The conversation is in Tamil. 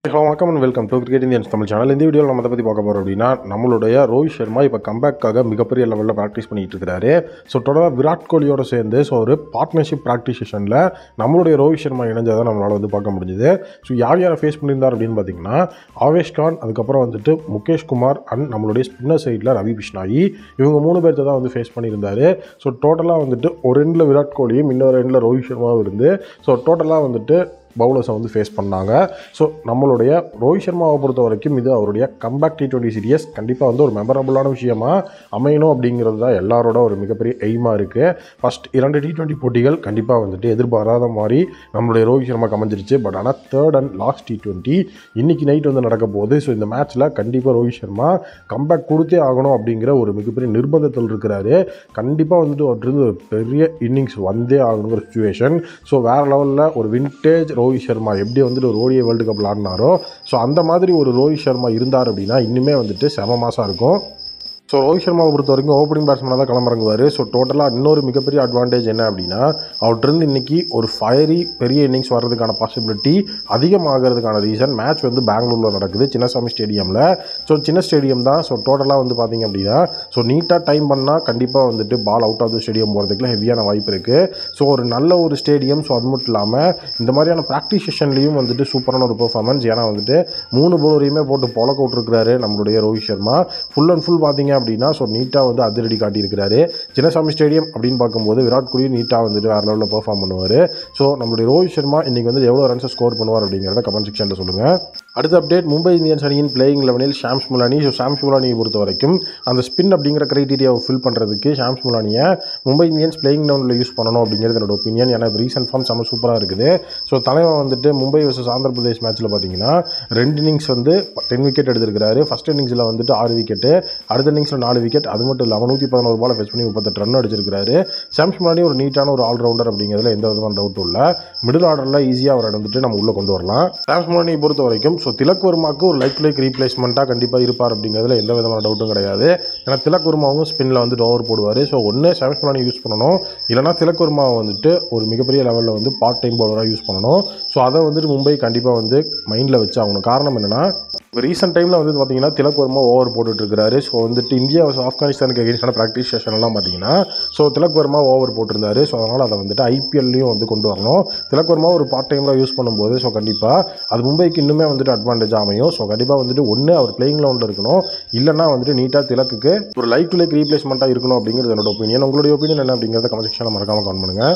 ஹலோ வணக்கம் and welcome to cricket Indians Tamil channel. இந்த வீடியோவில் நம்ம பற்றி பார்க்க போகிறோம் அப்படின்னா, நம்மளுடைய ரோஹித் சர்மா இப்போ கம்பேக்காக மிகப்பெரிய லெவலில் ப்ராக்டிஸ் பண்ணிட்டு இருக்கிறாரு. ஸோ டோட்டலாக விராட் கோலியோட சேர்ந்து ஒரு பார்ட்னர்ஷிப் ப்ராக்டிஸ் செஷனில் நம்மளுடைய ரோஹித் சர்மா இணைஞ்சதை நம்மளால் பார்க்க முடிஞ்சுது. ஸோ யாரை ஃபேஸ் பண்ணியிருந்தார் அப்படின்னு பார்த்தீங்கன்னா, ஆவேஷ் கான், அதுக்கப்புறம் முகேஷ் குமார் அண்ட் நம்மளுடைய ஸ்பின்னர் சைடில் ரவி பிஷ்னாயி, இவங்க 3 பேர்த்த தான் ஃபேஸ் பண்ணியிருந்தார். ஸோ டோட்டலாக ஒரு எண்டில் விராட் கோலியும் இன்னொரு எண்டில் ரோஹித் சர்மாவும் இருந்து பவுலர்ஸை ஃபேஸ் பண்ணாங்க. ஸோ நம்மளுடைய ரோஹித் சர்மாவை பொறுத்த வரைக்கும் இது அவருடைய கம்பேக் T20 சீரியஸ் கண்டிப்பாக ஒரு மெமரபுளான விஷயமா அமையணும் அப்படிங்கிறது தான் எல்லாரோட ஒரு மிகப்பெரிய எய்மாக இருக்குது. ஃபஸ்ட் 2 T20 போட்டிகள் கண்டிப்பாக எதிர்பாராத மாதிரி நம்மளுடைய ரோஹித் சர்மாக்கு அமைஞ்சிருச்சு. பட் ஆனால் தேர்ட் அண்ட் லாஸ்ட் T20 இன்னைக்கு நைட் நடக்க போகுது. ஸோ இந்த மேட்ச்சில் கண்டிப்பாக ரோஹித் சர்மா கம்பேக் கொடுத்தே ஆகணும் அப்படிங்கிற ஒரு மிகப்பெரிய நிர்பந்தத்தில் இருக்கிறாரு. கண்டிப்பாக அவர்கிட்ட ஒரு பெரிய இன்னிங்ஸ் வந்தே ஆகணுங்கிற சுச்சுவேஷன். ஸோ வேறு லெவலில் ஒரு வின்டேஜ் ரோஹித் சர்மா எப்படி ஒரு ஓடிஐ வேர்ல்டு கப் விளாடினாரோ, ஸோ அந்த மாதிரி ஒரு ரோஹித் சர்மா இருந்தார் அப்படின்னா இன்னுமே செம மாசாக இருக்கும். ஸோ ரோஹித் சர்மாவை பொறுத்த வரைக்கும் ஓப்பனிங் பேட்ஸ்மேனாக தான் களமிறங்குவார். ஸோ டோட்டலாக இன்னொரு மிகப்பெரிய அட்வான்டேஜ் என்ன அப்படின்னா, அவர்கிட்ட இன்றைக்கி ஒரு ஃபயரி பெரிய இன்னிங்ஸ் வர்றதுக்கான பாசிபிலிட்டி அதிகமாகிறதுக்கான ரீசன் மேட்ச் பெங்களூரில் நடக்குது, சின்னசாமி ஸ்டேடியமில். ஸோ சின்ன ஸ்டேடியம் தான். ஸோ டோட்டலாக பார்த்தீங்க அப்படின்னா நீட்டாக டைம் பண்ணால் கண்டிப்பாக ball out of the stadium போகிறதுக்குலாம் ஹெவியான வாய்ப்பு இருக்குது. ஸோ ஒரு நல்ல ஒரு ஸ்டேடியம். ஸோ அது மட்டும் இல்லாமல் இந்த மாதிரியான ப்ராக்டிஸ் செஷன்லேயும் சூப்பரான ஒரு பெர்ஃபார்மன்ஸ். ஏன்னா 3 பவுலரையுமே போட்டு பொழக்க விட்டுருக்கிறாரு நம்மளுடைய Rohit Sharma. Full and full பார்த்தீங்க அப்படின்னா நீட்டாக அதிரடி காட்டியிருக்கிறாரு. சின்னசாமி ஸ்டேடியம் அப்படின்னு பார்க்கும்போது விராட் கோலி நீட்டாக வேறு லெவலில் பெர்ஃபார்ம் பண்ணுவார். ஸோ நம்மளுடைய ரோஹித் சர்மா இன்றைக்கி எவ்வளோ ரன்ஸை ஸ்கோர் பண்ணுவார் அப்படிங்கிறத கமெண்ட் செக்ஷனில் சொல்லுங்கள். அடுத்த அப்டேட், மும்பை இந்தியன்ஸ் அணியின் பிளேயிங் லெவனில் ஷாம்ஸ் முலானி. ஸோ ஷாம்ஸ் முலானியை பொறுத்த வரைக்கும் அந்த ஸ்பின் அப்படிங்கிற கிரைட்டீரியாவை ஃபில் பண்ணுறதுக்கு ஷாம்ஸ் முலானியை மும்பை இந்தியன்ஸ் பிளேயிங் லெவனில் யூஸ் பண்ணணும் அப்படிங்கிறது என்னோட ஒப்பீனியன். ஏன்னா ரீசன்ட் ஃபார்ம் செம்ம சூப்பராக இருக்குது. ஸோ தலைவன் மும்பை vs ஆந்திர பிரதேஷ் மேட்ச்சில் பார்த்தீங்கன்னா 2 இன்னிங்ஸ் 10 விக்கெட் எடுத்திருக்கிறாரு. ஃபஸ்ட் இன்னிங்ஸில் 6 விக்கெட்டு, அடுத்த இன்னிங்ஸில் 4 விக்கெட். அது மட்டும் இல்லாமல் 111 பால் ஃபேஸ் பண்ணி 38 ரன் அடிச்சிருக்காரு. ஷாம்ஸ் முலானி ஒரு நீட்டான ஒரு ஆல்ரவுண்டர் அப்படிங்கிறதுல எந்த விதமான டவுட்டும் இல்லை. மிடில் ஆர்டரில் ஈஸியாக அவரை நம்ம உள்ளே கொண்டு வரலாம். ஷாம்ஸ் முலானியை பொறுத்த வரைக்கும் திலக் வர்மாவுக்கு ஒரு லைக் ரீப்ளேஸ்மெண்ட்டாக கண்டிப்பாக இருப்பார் அப்படிங்கிறதுல எந்த விதமான டவுட்டும் கிடையாது. ஏன்னா திலக் வர்மாவும் ஸ்பின்னில் ஓவர் போடுவார். ஸோ ஒன்று ஷாம்ஸ் முலானி யூஸ் பண்ணணும், இல்லைனா திலக் வர்மாவை ஒரு மிகப்பெரிய லெவலில் பார்ட் டைம் பவுலராக யூஸ் பண்ணணும். ஸோ அதை மும்பை கண்டிப்பாக மைண்டில் வச்சு ஆகணும். காரணம் என்னென்னா, இப்போ ரீசெண்ட் டைமில் பார்த்தீங்கன்னா திலக் வர்மா ஓவர் போட்டுட்ருக்காரு. ஸோ இந்தியா ஆப்கானிஸ்தானுக்கு எகென்ஸ்டான ப்ராக்டிஸ் செஷன்லாம் பார்த்தீங்கன்னா திலக் வர்மா ஓவர் போட்டிருந்தாரு. ஸோ அதனால் அதை ஐபிஎல்லையும் கொண்டு வரணும். திலக் வர்மா ஒரு பார்ட் டைமில் யூஸ் பண்ணும்போது கண்டிப்பாக அது மும்பைக்கு இன்னுமே அட்வான்டேஜ் அமையும். ஸோ கண்டிப்பாக ஒன்று அவர் பிளேயிங் லெவலில் இருக்கணும், இல்லைனா நீட்டாக திலக்குக்கு ஒரு லைக் டு லைக் ரீப்ளேஸ்மெண்ட்டாக இருக்கணும் அப்படிங்கிறது என்னோட ஒப்பீனியன். உங்களுடைய ஒப்பீனியன் என்ன அப்படிங்கிறத கமெண்ட் செக்ஷனில் மறக்காமல் கமெண்ட் பண்ணுங்கள்.